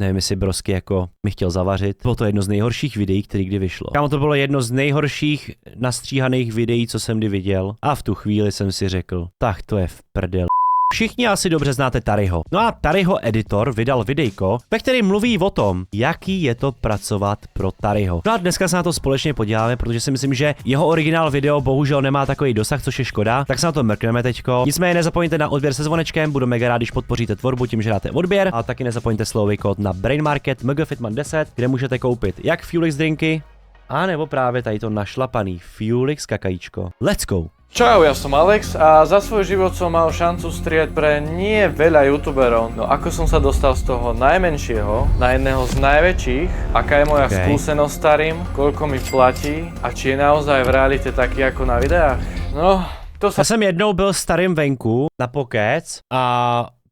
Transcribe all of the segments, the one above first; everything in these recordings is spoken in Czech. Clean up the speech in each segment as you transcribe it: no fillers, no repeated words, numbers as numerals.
Nevím, jestli Brosky jako mi chtěl zavařit. Bylo to jedno z nejhorších videí, který kdy vyšlo. Kámo, to bylo jedno z nejhorších nastříhaných videí, co jsem kdy viděl. A v tu chvíli jsem si řekl, tak to je v prdel. Všichni asi dobře znáte Taryho. No a Taryho editor vydal videjko, ve kterém mluví o tom, jaký je to pracovat pro Taryho. No a dneska se na to společně podíváme, protože si myslím, že jeho originál video bohužel nemá takový dosah, což je škoda, tak se na to mrkneme teďko. Nicméně nezapomeňte na odběr se zvonečkem, budu mega rád, když podpoříte tvorbu tím, že dáte odběr, a taky nezapomeňte slovy kód na Brain Market MGFitman10, kde můžete koupit jak Fuelix drinky, a nebo právě tady to našlapaný Fuelix kakajíčko. Let's go! Čau, ja som Alex a za svoj život som mal šancu strieľať pre nie veľa youtuberov. No ako som sa dostal z toho najmenšieho na jedného z najväčších, aká je moja skúsenosť s Tarym, koľko mi platí a či je naozaj v realite taký ako na videách? No, to sa... Já jsem jednou byl s Tarym venku na pokec a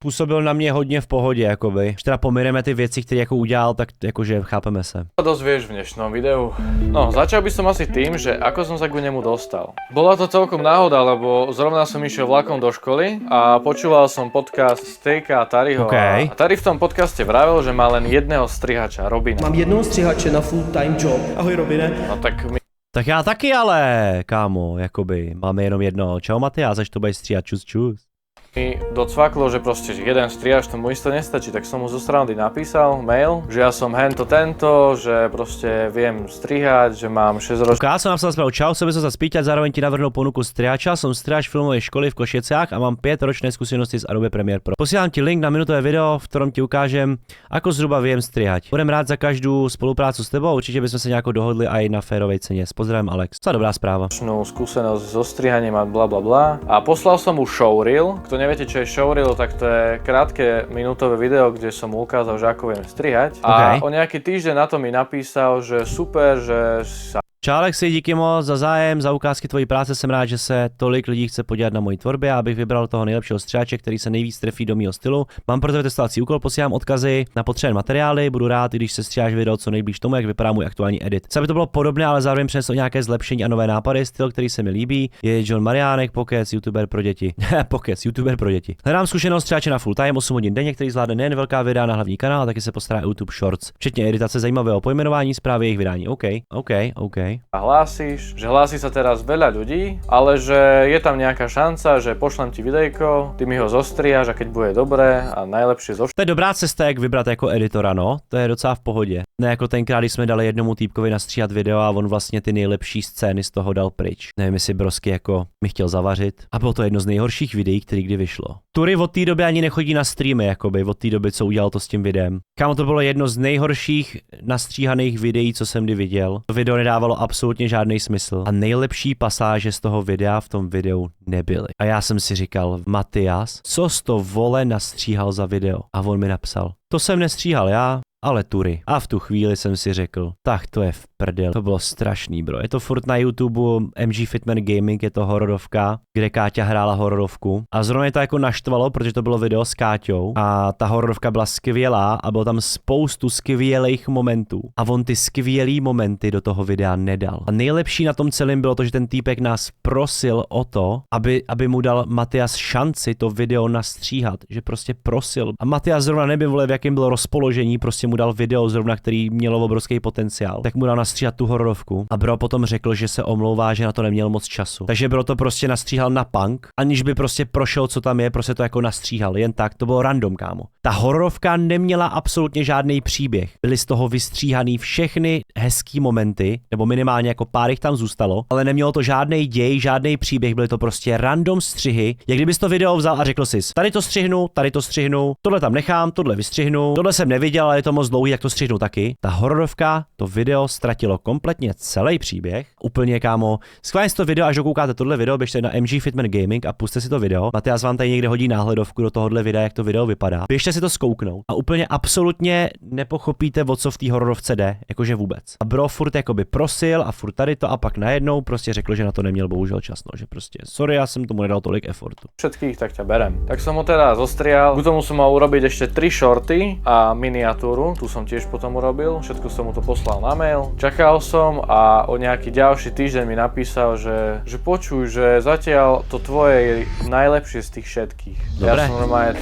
působil na mě hodně v pohodě, jakoby. Že teda pomineme ty věci, které jako udělal, tak jakože chápeme se. Dozvieš v dnešnom videu. No, začal by som asi tým, že ako som sa k nemu dostal. Bola to celkom náhoda, lebo zrovna som išiel vlakom do školy a počúval som podcast Stejka a Taryho. Okay. A Tary v tom podcaste vravel, že má len jedného strihača, Robina. Mám jednoho střihače na full time job. Ahoj Robine. No tak my... Tak já taky ale, kámo, jakoby, máme jenom jedno. Čau Matyáš, až to bude stříhat čus. Mi docvaklo, že proste jeden strihač tomu isto nestačí, tak som mu zo strany napísal mail, že ja som hento tento, že proste viem strihať, že mám 6 ročný. Já jsem napsal zprávu, čau, jsem se zaspítat, zároveň ti navrhnu ponuku strihača, jsem strihač filmové školy v Košicách a mám 5 ročné zkušenosti z Adobe Premiere Pro. Posílám ti link na minutové video, v ktorom ti ukážem, ako zhruba viem strihať. Budem rád za každou spoluprácu s tebou, určitě bychom se nějak dohodli aj na férovej ceně. Pozdravím Alex. Co dobrá zpráva. Skúsenosť so strihaním a bla bla bla. A poslal som mu showreel. Kto neviete, čo je showreel, tak to je krátke minútové video, kde som mu ukázal, že ako viem strihať. A o nejaký týždeň na to mi napísal, že super, že sa... Čau Alexi, díky moc za zájem, za ukázky tvojí práce, jsem rád, že se tolik lidí chce podívat na mojí tvorbě, abych vybral toho nejlepšího střihače, který se nejvíc trefí do mýho stylu. Mám pro tebe testovací úkol, posílám odkazy na potřebné materiály, budu rád, když se stříháš video co nejblíž tomu, jak vypadá můj aktuální edit. Chci, aby to bylo podobné, ale zároveň přineslo nějaké zlepšení a nové nápady, styl, který se mi líbí, je John Mariánek, pokec, youtuber pro děti. Pokec, youtuber pro děti. Hledám zkušenost střihače na full time, 8 hodin denně, který zvládne nejen velká videa na hlavní kanál, ale taky se postará YouTube Shorts, včetně editace zajímavého pojmenování, zprávy jejich vydání. OK. A hlásí, že hlási sa teraz veľa ľudí, ale že je tam nejaká šanca, že pošlem ti videjko, ty mi ho zostrihaš a keď bude dobré a najlepšie zo... To je dobrá cesta, jak vybrat jako editora, no, to je docela v pohodě. Ne jako tenkrát, když jsme dali jednomu týpkovi nastříhat video a on vlastně ty nejlepší scény z toho dal pryč. Nevím, jestli Brosky jako mi chtěl zavařit. A bylo to jedno z nejhorších videí, který kdy vyšlo. Tury od té doby ani nechodí na streamy, jakoby, od té doby, co udělal to s tím videem. Kámo, to bylo jedno z nejhorších nastříhaných videí, co jsem kdy viděl. To video nedávalo absolutně žádný smysl. A nejlepší pasáže z toho videa v tom videu nebyly. A já jsem si říkal, Matyáš, co jsi to vole nastříhal za video? A on mi napsal, to jsem nestříhal já, ale Tury. A v tu chvíli jsem si řekl, tak to je v prdel. To bylo strašný, bro. Je to furt na YouTube MG Fitman Gaming, je to hororovka, kde Káťa hrála hororovku. A zrovna je to jako naštvalo, protože to bylo video s Káťou a ta hororovka byla skvělá a bylo tam spoustu skvělých momentů. A on ty skvělý momenty do toho videa nedal. A nejlepší na tom celém bylo to, že ten týpek nás prosil o to, aby mu dal Matyáš šanci to video nastříhat. Že prostě prosil. A Matyáš zrovna nebyl, v jakém bylo rozpoložení, prostě mu dal video zrovna, který mělo obrovský potenciál. Tak mu dal nastříhat tu hororovku a bro potom řekl, že se omlouvá, že na to neměl moc času. Takže bro to prostě nastříhal na punk, aniž by prostě prošel, co tam je, prostě to jako nastříhal. Jen tak, to bylo random, kámo. Ta hororovka neměla absolutně žádný příběh. Byly z toho vystříhaný všechny hezký momenty, nebo minimálně jako pár jich tam zůstalo, ale nemělo to žádný děj, žádný příběh, byly to prostě random střihy. Jak kdybys to video vzal a řekl si, tady to střihnu, tohle tam nechám, tohle vystřihnu, tohle jsem neviděl, ale je to moc dlouhý, jak to střihnu taky. Ta hororovka, to video ztratilo kompletně celý příběh. Úplně, kámo, schválně si to video, až dokoukáte tohle video, běžte na MG Fitman Gaming a puste si to video. Matyáš vám tady někde hodí náhledovku do tohohle videa, jak to video vypadá. Běžte si to zkouknout a úplně absolutně nepochopíte, o co v té hororovce jde, jakože vůbec. A bro furt jakoby prosil a furt tady to a pak najednou prostě řekl, že na to neměl bohužel čas, no, že prostě sorry, já jsem tomu nedal tolik effortu. Všetkých tak ťa berem. Tak som ho teda zostrial. K tomu som mal urobiť ešte 3 shorty a miniatúru. Tu som tiež potom urobil. Všetko som mu to poslal na mail. Čakal som a o nejaký ďalší týždeň mi napísal, že počuj, že zatiaľ to tvoje je najlepšie z tých všetkých. Dobre. Ja som normálne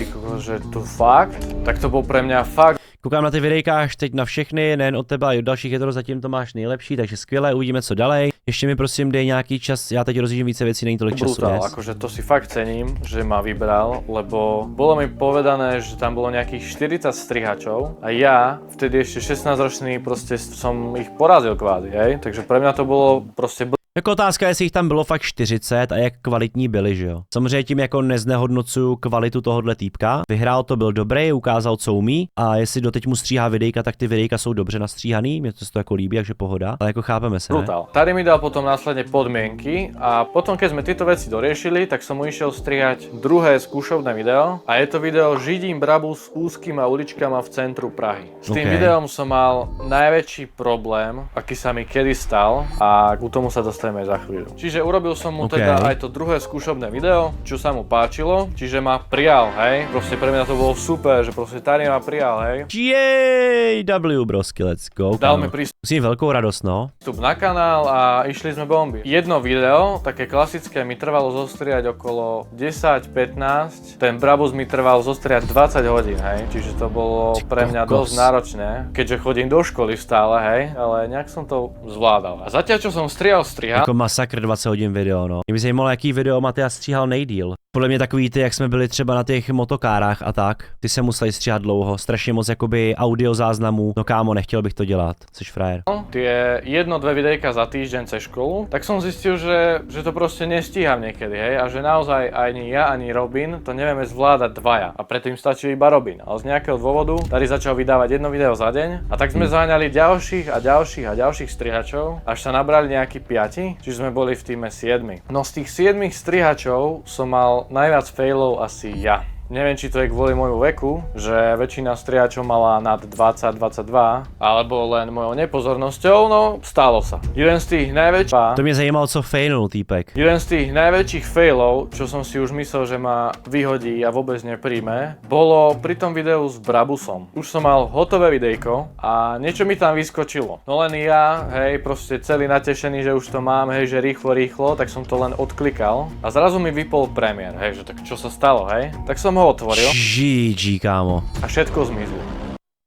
že to fakt? Tak to bol pre mňa fakt. Koukám na ty videjka až teď na všechny, nejen od tebe, i od dalších, zatím to máš nejlepší, takže skvěle, uvidíme co dalej. Ještě mi prosím dej nějaký čas, já teď rozjíždím více věcí, není tolik času. Brutál, akože to si fakt cením, že ma vybral, lebo bolo mi povedané, že tam bolo nejakých 40 strihačov a ja vtedy ešte 16-ročný proste som ich porazil kvázi, hej? Takže pre mňa to bolo proste Jako otázka, jestli jich tam bylo fakt 40 a jak kvalitní byli, že jo. Samozřejmě tím jako neznehodnocuju kvalitu tohohle týpka. Vyhrál to, byl dobrý, ukázal, co umí a jestli doteď mu stříhá videjka, tak ty videjka jsou dobře nastříhaný, mě to jako líbí, takže pohoda, ale jako chápeme se, ne? brutál. Tady mi dal potom následne podmienky a potom keď sme tieto veci doriešili, tak som mu išiel strihať druhé skúšobné video a je to video Židím Brabu s úzkýma uličkama v centru Prahy. S tým videom som mal najväčší problém, aký sa mi kedy stal a k tomu sa dostaneme za chvíľu. Čiže urobil som mu teda aj to druhé skúšobné video, čo sa mu páčilo, čiže ma prijal, hej. Proste pre mňa to bolo super, že proste Tari ma prijal, hej. JW brosky, let's go. Dal mi prístup Musím veľkou radost, no. na kanál a išli sme bomby. Jedno video, také klasické, mi trvalo zostriať okolo 10-15, ten Brabus mi trval zostriať 20 hodín, hej. Čiže to bolo pre mňa dosť náročné, keďže chodím do školy stále, hej, ale nejak som to zvládal. A zatiaľ, čo som strihal, Jako masakr 20 hodin video, no. Mě by zajímalo, jaký video Matyáš stříhal nejdýl. Podle mě takový ty, jak jsme byli třeba na těch motokárách a tak, ty se museli stříhat dlouho, strašně moc jakoby audio záznamů. No kámo, nechtěl bych to dělat, seš frajer. Tie 1-2 videjka za týždeň cez školu, tak som zistil, že to proste nestíham niekedy, hej, a že naozaj ani ja, ani Robin to nevieme zvládať dvaja. A predtým stačí iba Robin, ale z nejakého dôvodu tady začal vydávať jedno video za deň a tak sme zaháňali ďalších a ďalších a ďalších strihačov, až sa nabrali nejakí 5, čiže sme boli v týme 7. No z tých 7 strihačov som mal najviac failov asi ja. Neviem, či to je kvôli môjmu veku, že väčšina strihačov mala nad 20-22, alebo len mojou nepozornosťou, no stalo sa. Jeden z tých najväčších... To mě zajímalo, co failnul týpek. Jeden z tých najväčších failov, čo som si už myslel, že ma vyhodí a vôbec nepríjme, bolo pri tom videu s Brabusom. Už som mal hotové videjko a niečo mi tam vyskočilo. No len ja, hej, proste celý natešený, že už to mám, hej, že rýchlo, tak som to len odklikal a zrazu mi vypol premiér, hej, že tak čo sa stalo, hej? Tak som ho otvoril. GG, kámo. A všetko zmizlo.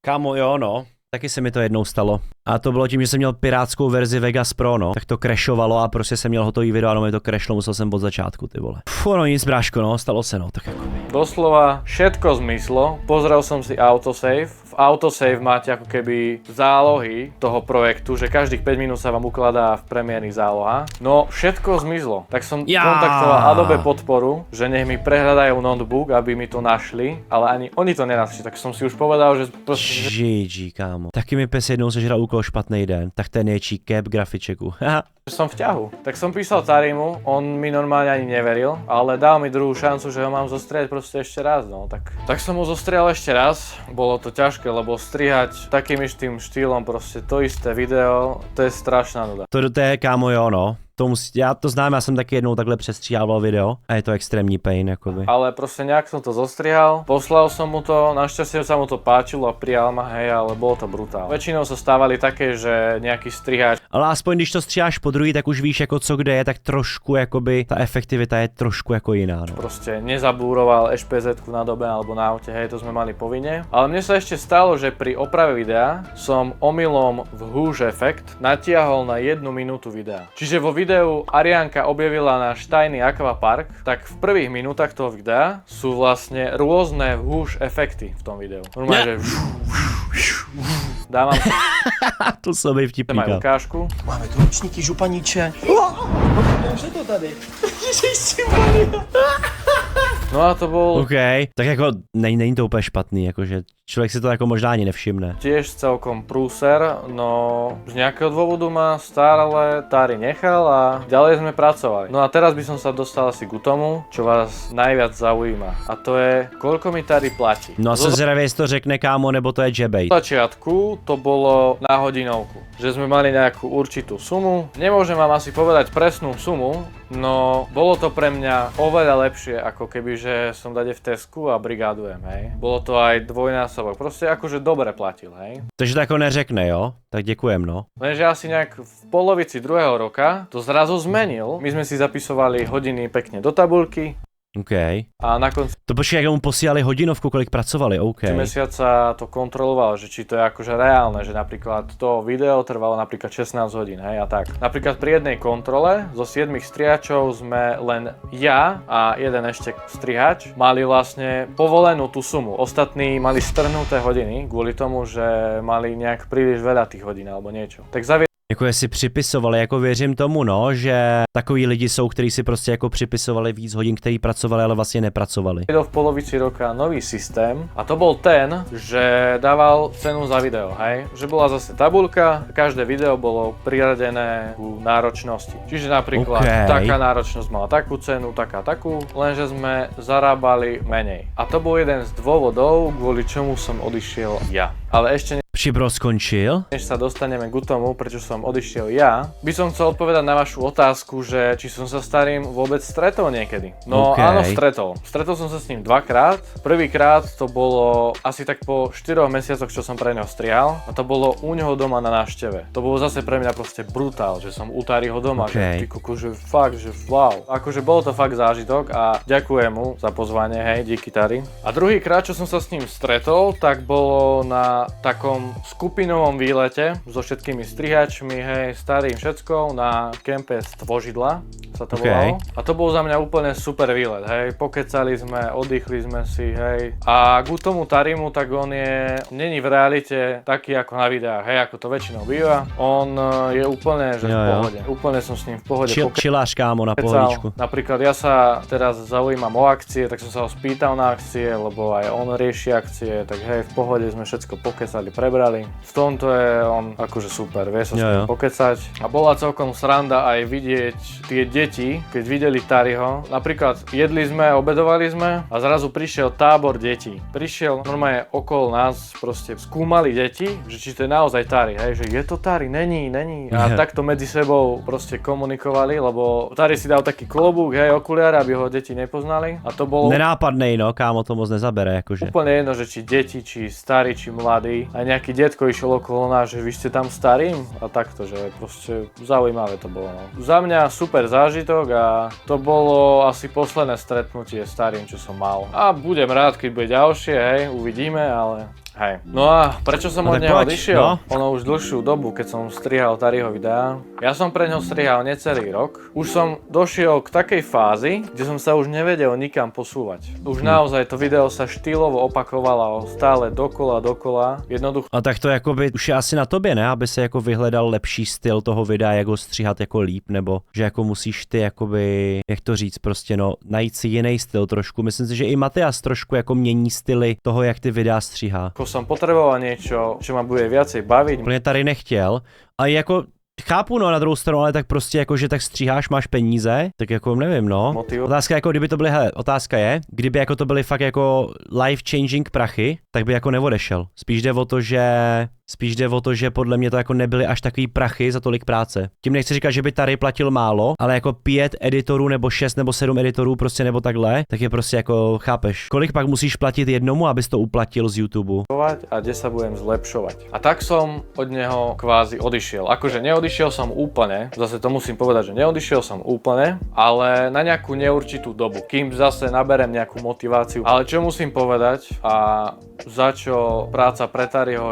Kámo, jo, no. Taky se mi to jednou stalo. A to bylo tím, že jsem měl pirátskou verzi Vegas Pro, no. Tak to crashovalo a prostě jsem měl hotový video a mi to crashlo, musel jsem od začátku, ty vole. No nic, bráško, no, stalo se, no, tak jako. Doslova všetko zmizlo, pozrel som si autosave. V autosave máte ako keby zálohy toho projektu, že každých 5 minút sa vám ukladá v premiérnych zálohách. No všetko zmizlo, tak som kontaktoval Adobe podporu, že nech mi prehľadajú notebook, aby mi to našli, ale ani oni to nenašli, tak som si už povedal, že proste... GG, kámo. Taky mi pes jednou sežral úkol špatný den, tak ten je cap grafičeku. Som v ťahu. Tak som písal Tarimu, on mi normálne ani neveril, ale dal mi druhú šancu, že ho mám zostriať proste ešte raz, no tak som ho zostrial ešte raz. Bolo to ťažké, lebo strihať takým istým štýlom proste to isté video, to je strašná nuda. To je, kámo, jo, no. Já to znám, já jsem taky jednou takhle přestříhával video a je to extrémní pain, jakoby. Ale proste nejak som to zostrihal, poslal som mu to, našťastie sa mu to páčilo a prijal ma, hej, ale bolo to brutál. Väčšinou sa stávali také, že nejaký strihač... Ale aspoň když to stříháš po druhý, tak už víš jako co kde je, tak trošku jakoby ta efektivita je trošku jako jiná, no. Proste nezabúroval EŠPZ-ku na dobe alebo na aute, hej, to sme mali povinne. Ale mne sa ešte stalo, že pri oprave videa som omylom v Huge efekt natiahol na 1 minútu videa. Čiže vo videu Ariánka objavila náš tajný aquapark, tak v prvých minútach toho videa sú vlastne rôzne Huge efekty v tom videu. Normálne, že... Dávam sa... To jsou by vtipný. Majú ukážku. Máme tu ručníky, županíče. Už je to tady. No a to bol... OK, tak jako není to úplně špatný, jakože člověk si to jako možná ani nevšimne. Tiež celkom prúser, no z nejakého dôvodu ma stále Tari nechal a ďalej sme pracovali. No a teraz by som sa dostal asi ku tomu, čo vás najviac zaujíma. A to je, koľko mi Tari platí. No a se zvědavě, jestli to řekne, kámo, nebo to je jebej. V začiatku to bolo na hodinovku, že sme mali nejakú určitú sumu. Nemôžem vám asi povedať presnú sumu, no bolo to pre mňa oveľa lepšie, ako keby, že som dade v Tesku a brigádujem, hej. Bolo to aj dvojnásobok, proste akože dobre platil, hej. Takže to jako neřekne, jo? Tak děkujem, no. Lenže asi nejak v polovici druhého roka to zrazu zmenil. My sme si zapisovali hodiny pekne do tabuľky. OK. A na konci To počkej, jak mu posílali hodinovku, kolik pracovali, OK. mesiaca to kontroloval, že či to je akože reálne, že napríklad to video trvalo napríklad 16 hodín, hej, a tak. Napríklad pri jednej kontrole zo 7 strihačov sme len ja a jeden ešte strihač mali vlastne povolenú tú sumu. Ostatní mali strhnuté hodiny kvôli tomu, že mali nejak príliš veľa tých hodín alebo niečo. Tak Jako jestli připisovali, jako věřím tomu, no, že takový lidi jsou, kteří si prostě jako připisovali víc hodin, kteří pracovali, ale vlastně nepracovali. v polovici roka nový systém a to bol ten, že dával cenu za video, hej? Že bola zase tabuľka, každé video bolo priradené ku náročnosti. Čiže napríklad taká náročnosť mala takú cenu, takú, lenže sme zarábali menej. A to bol jeden z dôvodov, kvôli čomu som odišiel ja. Ale ešte Bro skončil? než sa dostaneme k tomu, prečo som odišiel ja, by som chcel odpovedať na vašu otázku, že či som sa starým vôbec stretol niekedy. No áno, stretol. Stretol som sa s ním dvakrát. Prvýkrát to bolo asi tak po 4 mesiacoch, čo som pre neho strihal. A to bolo u neho doma na návšteve. To bolo zase pre mňa proste brutál, že som u Tariho doma, že ty koko, že fakt, že wow. Akože bolo to fakt zážitok a ďakujem mu za pozvanie, hej, díky Tari. A druhýkrát, čo som sa s ním stretol, tak bolo na takom skupinovom výlete so všetkými strihačmi, hej, starým všetko na kempe Stvožidla sa to volalo. A to bol za mňa úplne super výlet, hej. Pokecali sme, oddychli sme si, hej. A ku tomu Tarimu, tak on není v realite taký ako na videách, hej, ako to väčšinou býva. On je úplne, že v pohode. Úplne som s ním v pohode. Čiláš, kámo, na pohodičku. Napríklad ja sa teraz zaujímam o akcie, tak som sa ho spýtal na akcie, lebo aj on rieši akcie, tak hej, v pohode sme všetko pokecali, prebrali. V tomto je on akože super, vie sa s ním pokecať. A bola celkom sranda aj vidieť tie deti, keď videli Tariho. Napríklad jedli sme, obedovali sme a zrazu prišiel tábor detí. Prišiel normálne okolo nás, proste skúmali deti, že či to je naozaj Tari, hej, že je to Tari, není. A takto medzi sebou proste komunikovali, lebo Tari si dal taký klobúk, hej, okuliare, aby ho deti nepoznali. A to bolo nenápadnej, no, kámo, to moc nezabere, akože. Úplne jedno, že či deti, či starí, či mladí. A nejaký detko išiel okolo nás, že vy ste tam starým a takto, že proste zaujímavé to bolo. No. Za mňa super zážitok a to bolo asi posledné stretnutie s starým, čo som mal. A budem rád, keď bude ďalšie, hej, uvidíme, ale hej. No a prečo som od neho odišiel? No? Ono už dlhšiu dobu, keď som strihal Tariho videá. Ja som pre neho strihal necelý rok. Už som došiel k takej fázi, kde som sa už nevedel nikam posúvať. Už naozaj to video sa štýlovo opakovalo stále dokola. Jednoducho. A tak to jakoby už je asi na tobě, ne? Aby se jako vyhledal lepší styl toho videa, jak ho stříhat jako líp, nebo že jako musíš ty jakoby, jak to říct, prostě no, najít si jiný styl trošku. Myslím si, že i Matias trošku jako mění styly toho, jak ty videa stříhá. Som potreboval niečo, čo ma bude viacej baviť. Úplně tady nechtěl, a jako chápu, no, na druhou stranu, ale tak prostě jako, že tak stříháš, máš peníze, tak jako nevím, no. Motiv. Otázka jako, kdyby to byly, hele, otázka je, kdyby jako to byly fakt jako life changing prachy, tak by jako neodešel. Spíš jde o to, že podle mě to jako nebyly až takový prachy za tolik práce. Tím nechci říkat, že by Tari platil málo, ale jako 5 editorů nebo 6 nebo 7 editorů prostě nebo takhle, tak je prostě jako, chápeš, kolik pak musíš platit jednomu, abys to uplatil z YouTube. A kde sa budem zlepšovať. A tak som od neho kvázi odišiel. Akože neodišiel som úplne, zase to musím povedať, že neodišiel som úplne, ale na nejakú neurčitú dobu, kým zase naberem nejakú motiváciu. Ale čo musím povedať a za čo práca pre Tariho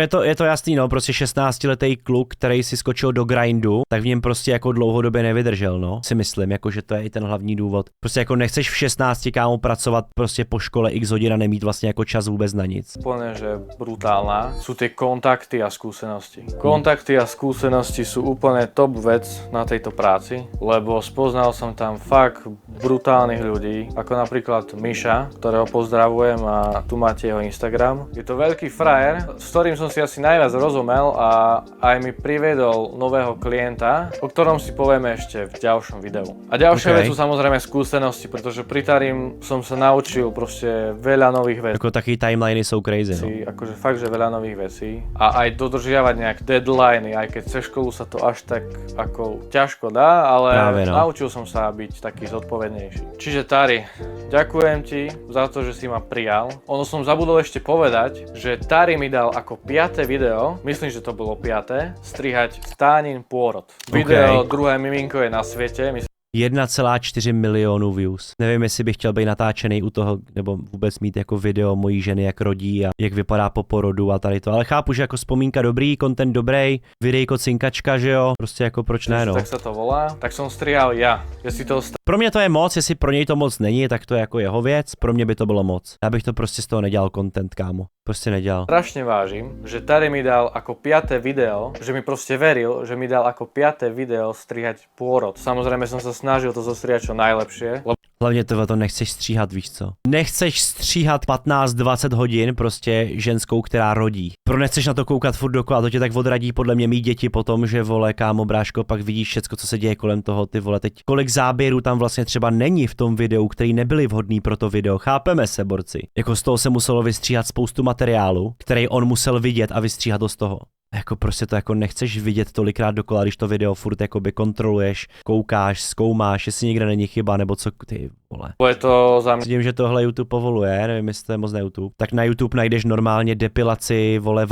je to jasný, no, prostě 16letý kluk, který si skočil do grindu, tak v něm prostě jako dlouhodobě nevydržel, no, si myslím, jako že to je i ten hlavní důvod. Prostě jako nechceš v 16 kámo pracovat prostě po škole x hodin a nemít vlastně jako čas vůbec na nic. Úplne, že brutálna sú tie kontakty a skúsenosti. Kontakty a skúsenosti sú úplne top vec na tejto práci, lebo spoznal som tam fakt brutálnych ľudí, ako napríklad Miša, ktorého pozdravujem a tu máte jeho Instagram. Je to veľký frajer, s ktorým som si asi najviac rozumel a aj mi priviedol nového klienta, o ktorom si povieme ešte v ďalšom videu. A ďalšia vec sú samozrejme skúsenosti, pretože pri Tarim som sa naučil proste veľa nových vecí. Ako taký timeliny sú crazy, no. Akože fakt, že veľa nových vecí. A aj dodržiavať nejak deadliny, aj keď cez školu sa to až tak ako ťažko dá, ale práve, no. Naučil som sa byť taký zodpovednejší. Čiže Tari, ďakujem ti za to, že si ma prijal. Ono som zabudol ešte povedať, že Tari mi dal ako 5. video, myslím, že to bolo 5. strihať Stánin pôrod. Video Druhé miminko je na svete. 1,4 milionu views. Nevím, jestli bych chtěl být natáčený u toho, nebo vůbec mít jako video mojí ženy, jak rodí a jak vypadá po porodu a tady to. Ale chápu, že jako vzpomínka dobrý, content dobrý, videjko cinkačka, že jo, prostě jako proč ne, no. Tak sa to volá. Tak som strihal ja. Jestli to Pro mě to je moc, jestli pro něj to moc není, tak to je jako jeho věc, pro mě by to bylo moc. Já bych to prostě z toho nedělal content, kámo. Prostě nedělal. strašne vážim, že tady mi dal ako 5. video, že mi proste veril, že mi dal ako 5. video strihať pôrod. Samozrejme som sa snažil to zostrihať čo najlepšie, Hlavně to nechceš stříhat, víš co? Nechceš stříhat 15-20 hodin prostě ženskou, která rodí. Pro nechceš na to koukat furt dokola, to tě tak odradí podle mě mít děti potom, že vole, kámo, bráško, pak vidíš všecko, co se děje kolem toho, ty vole, teď kolik záběrů tam vlastně třeba není v tom videu, který nebyly vhodný pro to video, chápeme se, borci. Jako z toho se muselo vystříhat spoustu materiálu, který on musel vidět a vystříhat to z toho. Jako prostě to jako nechceš vidět tolikrát dokola, když to video furt jakoby kontroluješ, koukáš, zkoumáš, jestli někde není chyba, nebo co, ty vole. je to za mňa Vidím, že tohle YouTube povoluje, nevím, jestli to je moc na YouTube. Tak na YouTube najdeš normálně depilaci, vole,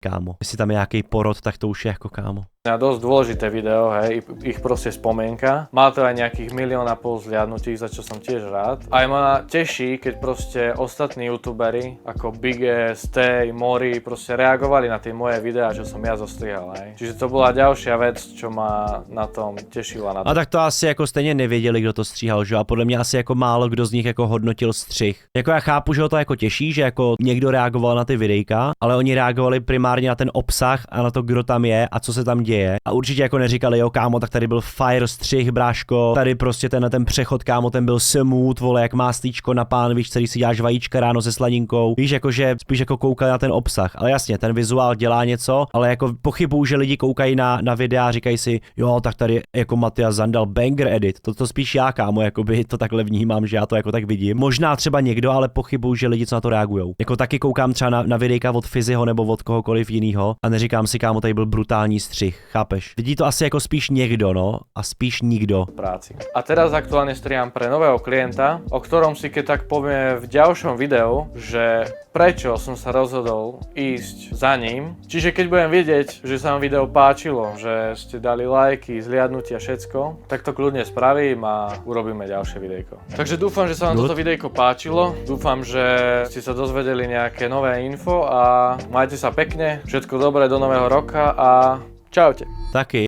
kámo. Jestli tam je nějaký porod, tak to už je jako kámo. dosť dôležité video, hej, ich proste spomienka. Má to aj nejakých 1,5 milióna zliadnutí, za čo som tiež rád. Aj ma teší, keď proste ostatní youtuberi, ako Big S, Tej, Mori, proste reagovali na tie moje videá, čo som ja zostrihal, hej. Čiže to bola ďalšia vec, čo ma na tom tešila. A tak to asi jako stejně nevěděli, kdo to stříhal, že? A podle mě asi jako málo kdo z nich jako hodnotil střih. Jako já chápu, že ho to jako těší, že jako někdo reagoval na ty videjka, ale oni reagovali primárně na ten obsah a na to, kdo tam je a co se tam děje. A určitě jako neříkali, jo kámo, tak tady byl fire střih, bráško, tady prostě ten přechod, kámo, ten byl smooth, vole, jak máslíčko na pánvič, který si děláš vajíčka ráno se sladinkou. Víš, jakože spíš jako koukali na ten obsah, ale jasně, ten vizuál dělá něco, ale jako pochybuju, že lidi koukají na videa a říkají si, jo, tak tady jako Matias Zandal banger edit, to spíš já, kámo, jakoby to takhle vnímám, že já to jako tak vidím. Možná třeba někdo, ale pochybuju, že lidi co na to reagujou. Jako taky koukám třeba na videjka od Fiziho nebo od kohokoliv jiného a neříkám si, kámo, tady byl brutální střih, chápeš? Vidí to asi jako spíš někdo, no, a spíš nikdo. Práci. A teraz aktuálne striham pre nového klienta, o ktorom si keď tak poviem v ďalšom videu, že prečo som sa rozhodol ísť za ním. Čiže keď budem vidieť, že sa vám video páčilo, že ste dali lajky, zliadnutia, všetko, tak to kľudne spravím a urobíme ďalšie videjko. Takže dúfam, že sa vám toto videjko páčilo. Dúfam, že ste sa dozvedeli nejaké nové info a majte sa pekne. Všetko dobré do nového roka a čaute. Taky.